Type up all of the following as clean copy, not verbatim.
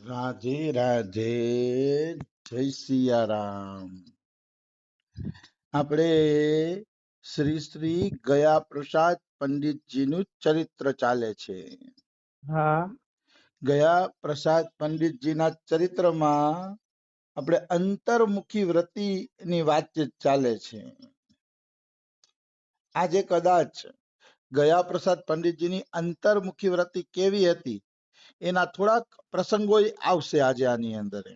રાધે રાધે, જય સિયારામ. આપણે શ્રી શ્રી ગયા પ્રસાદ પંડિતજીનું ચરિત્ર ચાલે છે. હા ગયા પ્રસાદ પંડિતજીના ચરિત્રમાં આપણે અંતર્મુખી વ્રતિની વાતચીત ચાલે છે. આજે કદાચ ગયા પ્રસાદ પંડિતજીની અંતર્મુખી વ્રતિ કેવી હતી એના થોડાક પ્રસંગો આવશે આજે આની અંદર,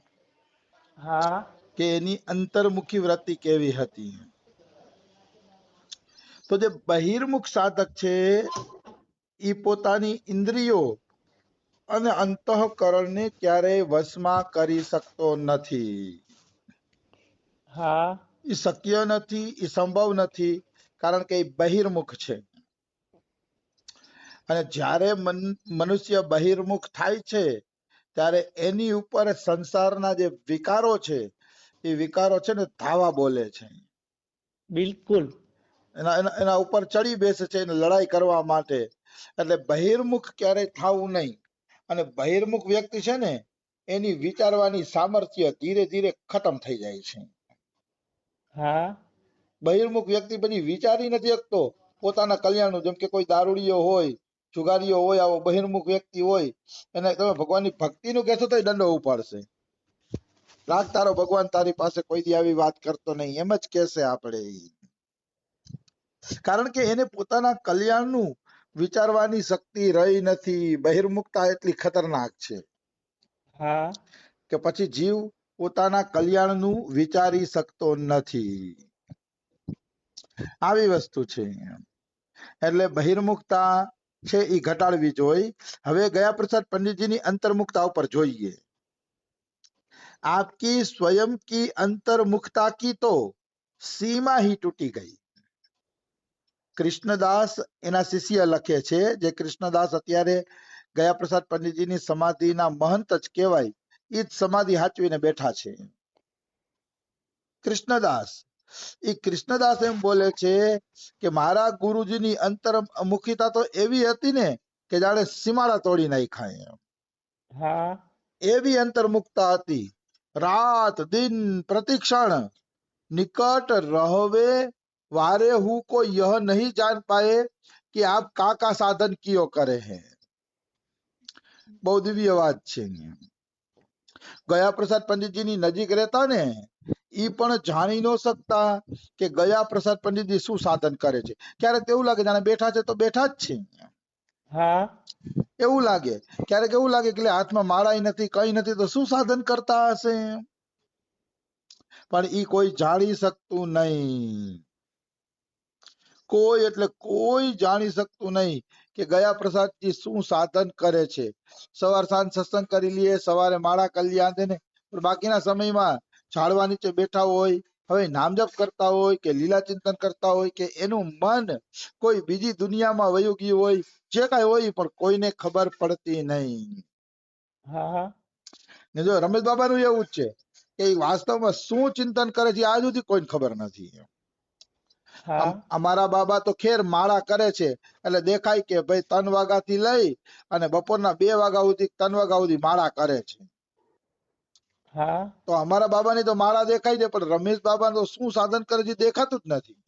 હા કે એની અંતર્મુખી વ્રતિ કેવી હતી. તો જે બહિર્મુખ સાધક છે એ પોતાની ઇન્દ્રિયો અને અંતઃકરણને ક્યારેય વશમાં કરી શકતો નથી. હા એ શક્ય નથી, એ સંભવ નથી, કારણ કે એ બહિર્મુખ છે. અને જ્યારે મનુષ્ય બહિર્મુખ થાય છે ત્યારે એની ઉપર સંસારના જે વિકારો છે એ વિકારો છે ને ધાવા બોલે છે. બિલકુલ. એના એના એના ઉપર ચડી બેસે છે એને લડાઈ કરવા માટે. એટલે બહિર્મુખ ક્યારેય થવું નહીં. અને બહિર્મુખ વ્યક્તિ છે ને એની વિચારવાની સામર્થ્ય ધીરે ધીરે ખતમ થઈ જાય છે. હા બહિર્મુખ વ્યક્તિ પછી વિચારી નથી શકતો પોતાના કલ્યાણનું. જેમ કે કોઈ દારૂડિયો હોય, જુગારીઓ હોય, આવો બહિર્મુખ વ્યક્તિ હોય, એને તમે ભગવાનની ભક્તિનું કહેશો તો દંડો ઉપાડશે. રાખ તારો ભગવાન તારી પાસે કોઈ દી આવી વાત કરતો નહીં, એમ જ કહેશે આપણે. કારણ કે એને પોતાના કલ્યાણનું વિચારવાની શક્તિ રહી નથી. બહિર્મુખતા એટલી ખતરનાક છે હા કે પછી જીવ પોતાના કલ્યાણનું વિચારી શકતો નથી. આવી વસ્તુ છે. એટલે બહિર્મુખતા છે એ ઘટાડવી જોઈએ. હવે ગયા પ્રસાદ પંડિતજીની અંતર્મુખતા ઉપર જોઈએ. आपकी स्वयं की अंतर्मुखता की तो सीमा ही टूटी गई. કૃષ્ણદાસ એના શિષ્ય લખે છે, જે કૃષ્ણદાસ અત્યારે ગયા પ્રસાદ પંડિતજીની સમાધિના મહંત જ કહેવાય, એ જ સમાધિ હાચવીને બેઠા છે. કૃષ્ણદાસ કૃષ્ણદાસ એમ બોલે છે કે મારા ગુરુજીની અંતર્મુખીતા તો એવી હતી ને કે જાણે સીમાડા તોડી નાખ્યા. હા એવી અંતર્મુખતા હતી. रात दिन प्रतिक्षण निकट रहवे वारे हूँ को यह नहीं जान पाए कि आप का साधन कियो करे हैं. બહુ દિવ્ય વાત છે. ગયા પ્રસાદ પંડિતજીની નજીક રહેતા ને ઈ પણ જાણી ન શકતા કે ગયા પ્રસાદ પંડિતજી શું સાધન કરે છે. ક્યારેક એવું લાગે જાણે બેઠા છે તો બેઠા જ છે, હા એવું લાગે. ક્યારેક એવું લાગે કે હાથમાં માળાઈ નથી, કઈ નથી, તો શું સાધન કરતા હશે. પણ ઈ કોઈ જાણી શકતું નહીં. કોઈ એટલે કોઈ જાણી શકતું નહીં કે ગયા પ્રસાદજી શું સાધન કરે છે. સવાર સાંજ સત્સંગ કરી લઈએ, સવારે માળા કરી લે ને, પણ બાકીના સમયમાં ઝાડવા નીચે બેઠા હોય, હવે નામજપ કરતા હોય કે લીલા ચિંતન કરતા હોય, કે એનું મન કોઈ બીજી દુનિયામાં વયું ગયું હોય, જે કાંઈ હોય પણ કોઈને ખબર પડતી નહીં. હા ને જો રમેશ બાબાનું એવું જ છે કે વાસ્તવમાં શું ચિંતન કરે છે આજ સુધી કોઈને ખબર નથી. હા અમારા બાબા તો ખેર માળા કરે છે એટલે દેખાય કે ભાઈ 3 વાગ્યાથી લઈ અને બપોરના 2 વાગ્યા સુધી 3 વાગ્યા સુધી માળા કરે છે. હા તો અમારા બાબાની તો માળા દેખાય છે, પણ રમેશ બાબા તો શું સાધન કરે છે દેખાતું જ નથી.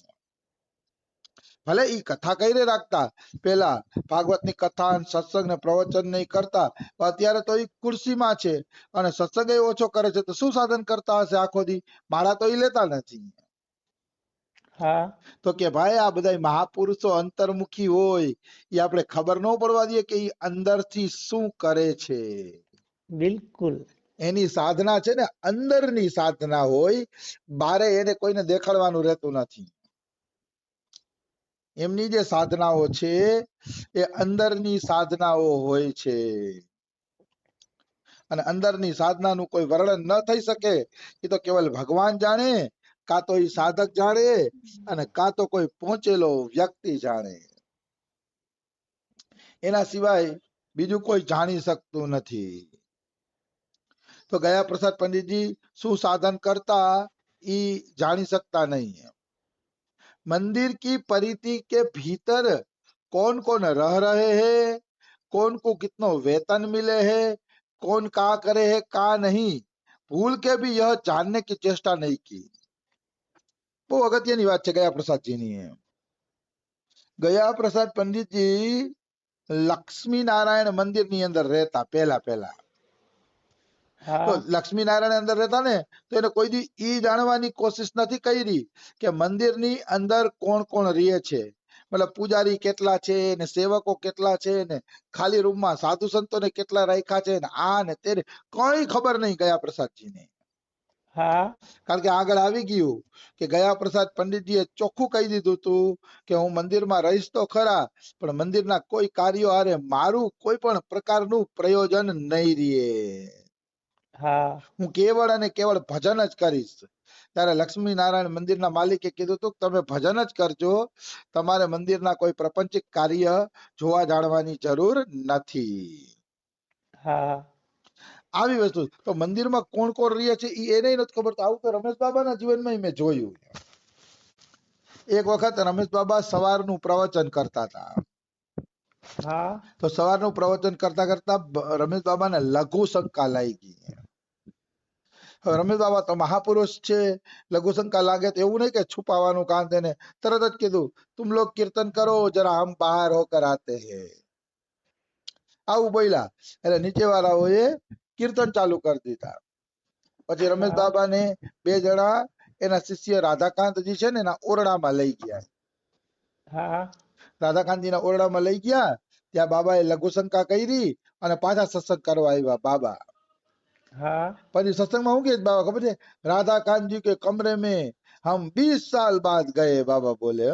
ભલે ઈ કથા કઈ રાખતા, પેલા ભાગવતની કથા સત્સંગ ને પ્રવચન નહીં કરતા, અત્યારે તો ઈ ખુરશીમાં છે અને સત્સંગ ઓછો કરે છે, તો શું સાધન કરતા હશે આખો દી? માળા તો ઈ લેતા નથી. હા તો કે ભાઈ આ બધા મહાપુરુષો અંતર્મુખી હોય, એ આપણે ખબર ન પડવા દઈએ કે ઈ અંદરથી શું કરે છે. બિલકુલ. એની સાધના છે ને અંદરની સાધના હોય, બારે એને કોઈને દેખાડવાનું રહેતું નથી. એમની જે સાધનાઓ છે એ અંદરની સાધનાઓ હોય છે. અને અંદરની સાધનાનું કોઈ વર્ણન ન થઈ શકે. એ તો કેવલ ભગવાન જાણે, કાં તો એ સાધક જાણે, અને કાં તો કોઈ પહોંચેલો વ્યક્તિ જાણે. એના સિવાય બીજું કોઈ જાણી શકતું નથી. તો ગયા પ્રસાદ પંડિતજી શું સાધન કરતા ઈ જાણી सकता नहीं है. मंदिर की परिधि के भीतर कौन कौन रह रहे हैं, कौन को कितनो वेतन मिले है, कौन का करे है का नहीं, भूल के भी यह जानने की चेष्टा नहीं की। બહુ અગત્યની વાત છે ગયા પ્રસાદજીની. ગયા પ્રસાદ પંડિતજી લક્ષ્મી નારાયણ મંદિરની અંદર રહેતા પહેલા પહેલા. તો હા લક્ષ્મી નારાયણ અંદર રહેતા ને, તો એને કોઈ દી ઈ જાણવાની કોશિશ નથી કરી કે મંદિરની અંદર કોણ કોણ રહે છે, મતલબ પૂજારી કેટલા છે ને સેવકો કેટલા છે ને ખાલી રૂમમાં સાધુ સંતોને કેટલા રાખ્યા છે ને આ ને તે, કઈ ખબર નહીં ગયા પ્રસાદજીને. હા કારણ કે આગળ આવી ગયું કે ગયા પ્રસાદ પંડિતજીએ ચોખ્ખું કહી દીધું હતું કે હું મંદિરમાં રહીશ તો ખરા, પણ મંદિરના કોઈ કાર્યો હારે મારું કોઈ પણ પ્રકારનું પ્રયોજન નહીં રહે. હા હું કેવળ અને કેવળ ભજન જ કરીશ. ત્યારે લક્ષ્મી નારાયણ મંદિરના માલિકે કીધું હતું કે તમે ભજન જ કરજો, તમારે મંદિરના કોઈ પ્રપંચિક કાર્ય જોવા જાણવાની જરૂર નથી. હા આવી વસ્તુ. તો મંદિરમાં કોણ કોણ રહે છે એને નથી ખબર. તો આવું તો રમેશ બાબાના જીવનમાં મેં જોયું. એક વખત રમેશ બાબા સવારનું પ્રવચન કરતા હતા. હા તો સવારનું પ્રવચન કરતા કરતા રમેશ બાબાને લઘુ શંકા લાગી. હવે રમેશ બાબા તો મહાપુરુષ છે, લઘુ શંકા લાગે તો એવું નહીં કે છુપાવાનું કામ, તેને તરત જ કીધું તુમ લોગ કીર્તન કરો જરા હમ બહાર હોકર આતે હે. આવું બોલ્યા એટલે નીચે વાળાઓએ કીર્તન ચાલુ કરી દીધા. પછી રમેશ હા બાબાને બે જણા એના શિષ્ય રાધાકાંતજી છે ને એના ઓરડામાં લઈ ગયા. હા રાધાકાંતજીના ઓરડામાં લઈ ગયા. ત્યાં બાબાએ લઘુ શંકા કરી અને પાછા સત્સંગ કરવા આવ્યા બાબા. હા પછી સત્સંગમાં શું કે બાબા ખબર છે, રાધાकांत કે કમરે में हम 20 साल बाद गए. बाबा बोले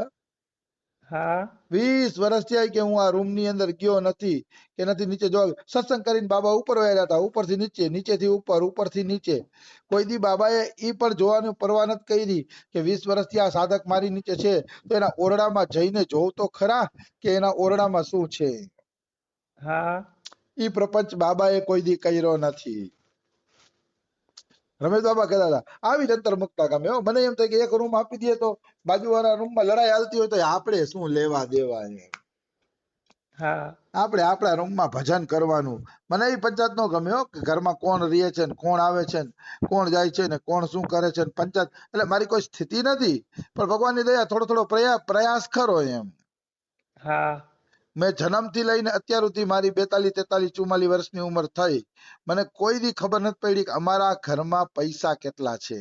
હા 20 વર્ષ થયા કે હું આ રૂમ ની અંદર ગયો નથી કે નથી નીચે જો સત્સંગ કરીને બાબા ઉપર વયા હતા, ઉપરથી નીચે, નીચેથી ઉપર, ઉપરથી નીચે. કોઈ દી બાબાએ ઈ પણ જોવાનું પરવા નથી કરી કે 20 વર્ષથી આ સાધક મારી નીચે છે તો એના ઓરડામાં જઈને જોવ તો ખરા કે એના ઓરડામાં શું છે. હા ઈ પ્રપંચ બાબાએ કોઈ દી કર્યો નથી. રમેશ બાબા કહેતા હતા આવી જ અંતર મુકતા ગમે. મને એમ થાય કે એક રૂમ આપી દે તો બાજુવાળા રૂમમાં લડાઈ હાલતી હોય તો આપણે શું લેવા દેવા. હા આપણે આપણા રૂમમાં ભજન કરવાનું. મને એ પંચાયત નો ગમ્યો કે ઘરમાં કોણ રહે છે ને કોણ આવે છે ને કોણ જાય છે ને કોણ શું કરે છે. પંચાયત એટલે મારી કોઈ સ્થિતિ નથી, પણ ભગવાનની દયા થોડો થોડો પ્રયાસ ખરો એમ. હા મેં જન્મથી લઈને અત્યાર સુધી મારી 42, 43, 44 વર્ષની ઉંમર થઈ, મને કોઈ દી ખબર નથી પડી કે અમારા ઘરમાં પૈસા કેટલા છે,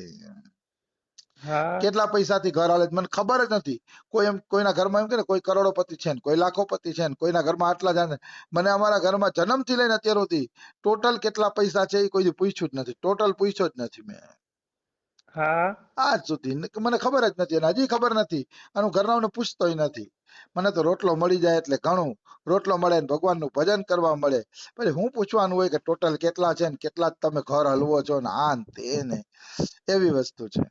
હા કેટલા પૈસાથી ઘર હાલે મને ખબર જ નથી. કોઈ એમ કોઈના ઘરમાં એમ કે ને કોઈ કરોડોપતિ છે ને કોઈ લાખોપતિ છે ને કોઈના ઘરમાં આટલા જાણે. મને અમારા ઘરમાં જન્મથી લઈને અત્યાર સુધી ટોટલ કેટલા પૈસા છે એ કોઈ દી પૂછ્યું જ નથી. ટોટલ પૂછ્યો જ નથી મેં હા આજ સુધી. મને ખબર જ નથી અને હજી ખબર નથી અને હું ઘરનાઓને પૂછતોય નથી. મને તો રોટલો મળી જાય એટલે ઘણું. રોટલો મળે ને ભગવાનનું ભજન કરવા મળે. પછી હું પૂછવાનું હોય કે ટોટલ કેટલા છે ને કેટલા તમે ઘર હલવો છો ને આ ને તે ને. એવી વસ્તુ છે.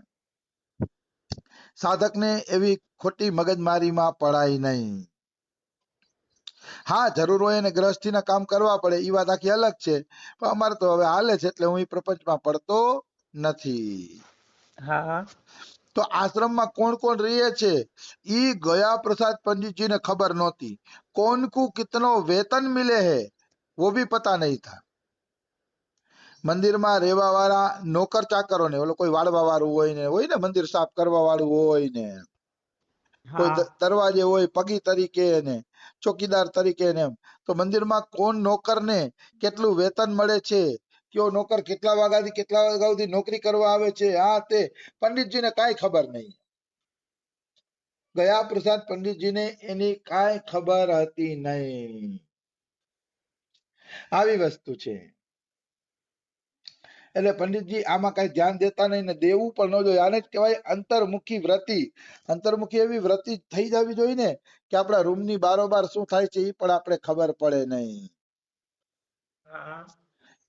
સાધકને એવી ખોટી મગજમારીમાં પડાય નહીં. હા જરૂર હોય અને ગ્રહસ્થીના કામ કરવા પડે એ વાત આખી અલગ છે, પણ અમારે તો હવે હાલે છે એટલે હું એ પ્રપંચમાં પડતો નથી. હા તો આશ્રમમાં કોણ કોણ રહે છે ઈ ગયા प्रसाद पंडित जी ने खबर नहोती. कौन को कितनो वेतन मिले है वो भी पता नहीं था. મંદિરમાં રહેવા વાળા નોકર ચાકરો ને ઓલો કોઈ વાળવા વાળું હોય ને મંદિર સાફ કરવા વાળું હોય ને કોઈ હા દરવાજે હોય પગી તરીકે ને ચોકીદાર તરીકે ને એમ. તો મંદિરમાં કોણ નોકર ને કેટલું વેતન મળે છે, કયો નોકર કેટલા વાગ્યાથી કેટલા વાગ્યા સુધી નોકરી કરવા આવે છે, આ તે પંડિતજીને કાંઈ ખબર નહીં. ગયા પ્રસાદ પંડિતજીને એની કાંઈ ખબર હતી નહીં. આવી વસ્તુ છે. એટલે પંડિતજી આમાં કઈ ધ્યાન દેતા નહીં ને દેવું પણ ન જોઈએ. આને જ કહેવાય અંતર્મુખી વ્રતિ. અંતર્મુખી એવી વ્રતિ થઈ જવી જોઈએ ને કે આપણા રૂમની બારોબાર શું થાય છે એ પણ આપણે ખબર પડે નહીં. હા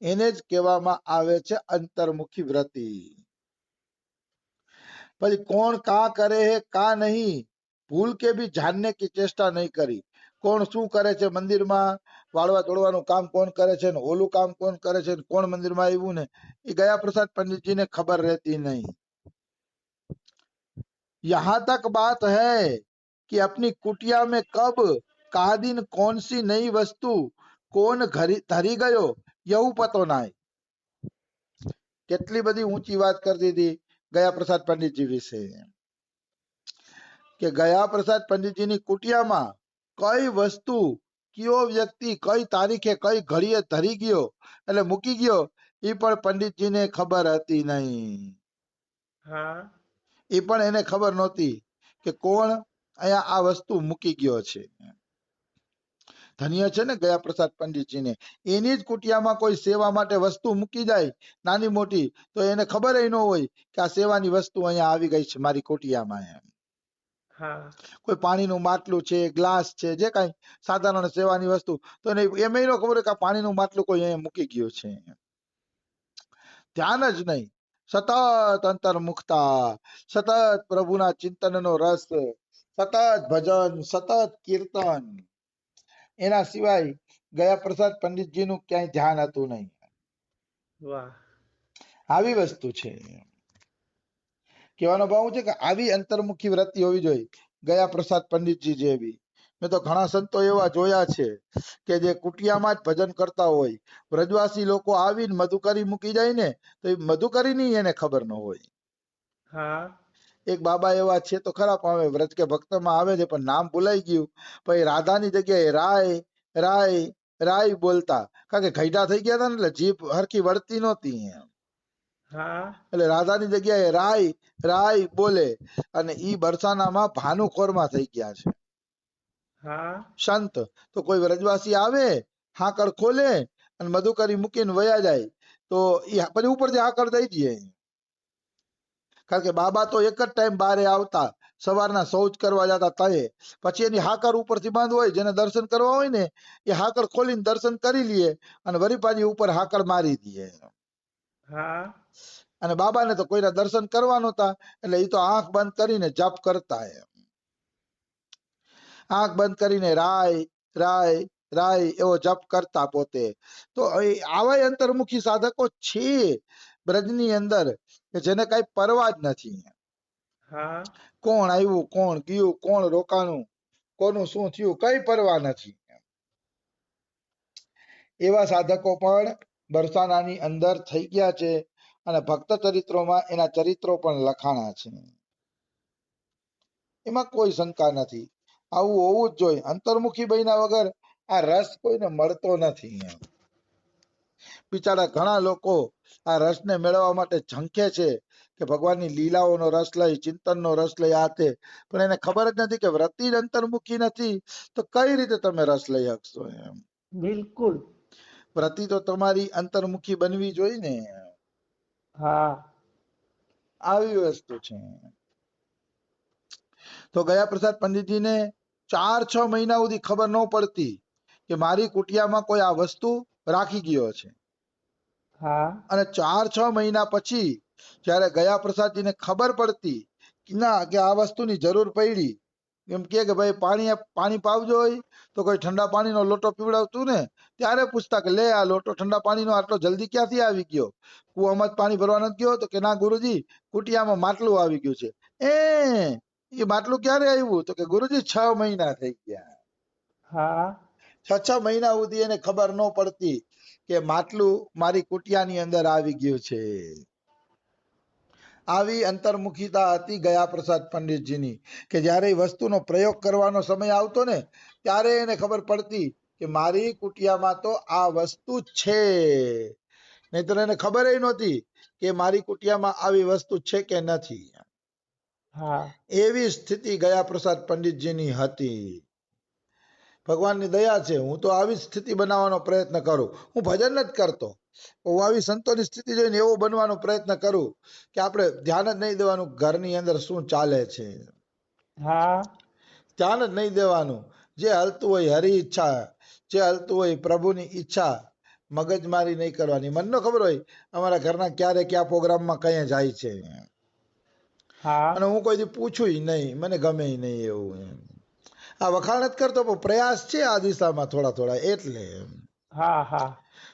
એને જ કહેવામાં આવે છે અંતર્મુખી વ્રતિ. પછી કોણ કા કરે હે કા નહીં, ભૂલ કે ભી જાનને કી ચેષ્ટા નહીં કરી. કોણ શું કરે છે મંદિરમાં, વાળવા તોડવાનું કામ કોણ કરે છે ને ઓલું કામ કોણ કરે છે ને કોણ મંદિરમાં આવ્યું ને એ ગયા પ્રસાદ પંડિતજીને ખબર રહેતી નહીં. यहाँ तक बात है कि अपनी कुटिया में कब का दिन कौन सी नई वस्तु कौन धरी गयो એવું પતો નાય. કેટલી બધી ઊંચી વાત કરતી હતી ગયા પ્રસાદ પંડિતજી વિશે કે ગયા પ્રસાદ પંડિતજીની કુટિયામાં કઈ વસ્તુ કયો વ્યક્તિ કઈ તારીખે કઈ ઘડીએ ધરી ગયો એટલે મૂકી ગયો એ પણ પંડિતજીને ખબર હતી નહીં. હા એ પણ એને ખબર નહોતી કે કોણ અહીંયા આ વસ્તુ મૂકી ગયો છે. ધન્ય છે ને ગયા પ્રસાદ પંડિતજીને. એની જ કુટિયામાં કોઈ સેવા માટે વસ્તુ મૂકી જાય નાની મોટી તો એને ખબર ન હોય કે આ સેવાની વસ્તુ અહીંયા આવી ગઈ છે મારી કુટિયામાં. એમ હા કોઈ પાણીનું માટલું છે ગ્લાસ છે જે કઈ સાધારણ સેવાની વસ્તુ તો એને એમ ન ખબર હોય કે આ પાણીનું માટલું કોઈ અહીંયા મૂકી ગયું છે. ધ્યાન જ નહીં, સતત અંતર્મુખતા, સતત પ્રભુના ચિંતનનો રસ, સતત ભજન, સતત કીર્તન, એના સિવાય ગયા પ્રસાદ પંડિતજીનું ક્યાંય ધ્યાન હતું નહીં. વાહ આવી વસ્તુ છે. કહેવાનો ભાવ છે કે આવી અંતર્મુખી વૃત્તિ હોવી જોઈએ ગયા પ્રસાદ પંડિતજી જેવી. મેં તો ઘણા સંતો એવા જોયા છે કે જે કુટિયામાં જ ભજન કરતા હોય, વ્રજવાસી લોકો આવીને મધુકરી મૂકી જાય ને તો એ મધુકરી ની એને ખબર ન હોય. હા એક બાબા એવા છે તો ખરા પણ હવે વ્રજ કે ભક્તમાં આવે છે પણ નામ ભૂલાઈ ગયું. પછી રાધાની જગ્યાએ રાય રાય રાય બોલતા કારણ કે ઘઈડા થઈ ગયા હતા ને એટલે જીભ હરખી વળતી નહોતી એમ. હા એટલે રાધાની જગ્યાએ રાય રાય બોલે અને ઈ બરસાનામાં ભાનુખોરમાં થઈ ગયા છે. હા સંત તો કોઈ વ્રજવાસી આવે હાકળ ખોલે અને મધુકરી મૂકીને વયા જાય તો ઈ પછી ઉપરથી હાકળ દઈ દે. કારણ કે બાબા તો એક જ ટાઈમ બારે આવતા, સવારના શૌચ કરવા જતા તયે, પછી એની હાકર ઉપરથી બાંધ હોય જેને દર્શન કરવા હોય ને એ હાકર ખોલીને દર્શન કરી લે અને વરી પાછી ઉપર હાકર મારી દે. હા અને બાબાને તો કોઈના દર્શન કરવા નહોતા એટલે એ તો આંખ બંધ કરીને જપ કરતા. એમ આંખ બંધ કરીને રાય રાય રાય એવો જપ કરતા પોતે. તો આવા અંતર્મુખી સાધકો છે બ્રજની અંદર કે જેને કઈ પરવા જ નથી. હા કોણ આવ્યું કોણ ગયું કોણ રોકાણું કોનું શું થયું કઈ પરવા નથી. એવા સાધકો પણ બરસાનાની અંદર થઈ ગયા છે અને ભક્ત ચરિત્રોમાં એના ચરિત્રો પણ લખાણા છે. એમાં કોઈ શંકા નથી. આવું હોવું જ જોઈએ. અંતર્મુખી બન્યા વગર આ રસ કોઈને મળતો નથી. બિચારા ઘણા લોકો આ રસને મેળવવા માટે ઝંખે છે કે ભગવાનની લીલાઓનો રસ લઈ ચિંતનનો રસ લઈ આ તે, પણ એને ખબર જ નથી કે વ્રતિ જ અંતર્મુખી નથી તો કઈ રીતે તમે રસ લઈ શકશો. એમ બિલકુલ. વ્રતિ તો તમારી અંતર્મુખી બનવી જોઈએ ને. હા આવી વસ્તુ છે. તો ગયા પ્રસાદ પંડિતજીને 4-6 મહિના સુધી ખબર ન પડતી કે મારી કુટિયામાં કોઈ આ વસ્તુ રાખી ગયો છે. હા અને 4-6 મહિના પછી જયારે ગયા પ્રસાદજીને ખબર પડતી કે ના કે આ વસ્તુની જરૂર પડી, એમ કે ભાઈ પાણી પાવજો હોય તો કોઈ ઠંડા પાણીનો લોટો પીવડાવતું ને ત્યારે પૂછતા કે લે આ લોટો ઠંડા પાણીનો આટલો જલ્દી ક્યાંથી આવી ગયો, કુવામાં જ પાણી ભરવા નથી ગયો તો કે ના ગુરુજી કુટિયામાં માટલું આવી ગયું છે. એ માટલું ક્યારે આવ્યું તો કે ગુરુજી 6 મહિના થઈ ગયા. હા 6 મહિના સુધી એને ખબર ન પડતી કે માટલું મારી કુટિયાની અંદર આવી ગયું છે. આવી અંતર્મુખીતા હતી ગયા પ્રસાદ પંડિતજીની કે જ્યારે એ વસ્તુનો પ્રયોગ કરવાનો સમય આવતો ને ત્યારે એને ખબર પડતી કે મારી કુટિયામાં તો આ વસ્તુ છે. નહીતર એને ખબર નહોતી કે મારી કુટિયામાં આવી વસ્તુ છે કે નથી. હા એવી સ્થિતિ ગયા પ્રસાદ પંડિતજીની હતી. ભગવાનની દયા છે. હું તો આવી સ્થિતિ બનાવવાનો પ્રયત્ન કરું. હું ભજન જ કરતો, હું આવી સંતોની સ્થિતિ જોઈને એવો બનવાનો પ્રયત્ન કરું કે આપણે ધ્યાન જ નહીં દેવાનું ઘરની અંદર શું ચાલે છે. હા ધ્યાન જ નહીં દેવાનું. જે હલતું હોય હરી ઈચ્છા, જે હલતું હોય પ્રભુની ઈચ્છા, મગજમારી નહીં કરવાની. મને ખબર હોય અમારા ઘરના ક્યારે ક્યાં પ્રોગ્રામમાં કયા જાય છે હા અને હું કોઈથી પૂછું નહીં, મને ગમે નહીં એવું. આ વખાણ જ કરતો પણ પ્રયાસ છે આ દિશામાં થોડા થોડા એટલે. હા હા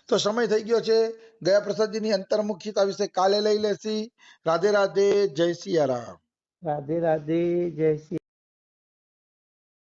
તો સમય થઈ ગયો છે. ગયા પ્રસાદજીની અંતર્મુખીતા વિશે કાલે લઈ લેશી. રાધે રાધે, જય સિયા રામ. રાધે રાધે, જય શ્રી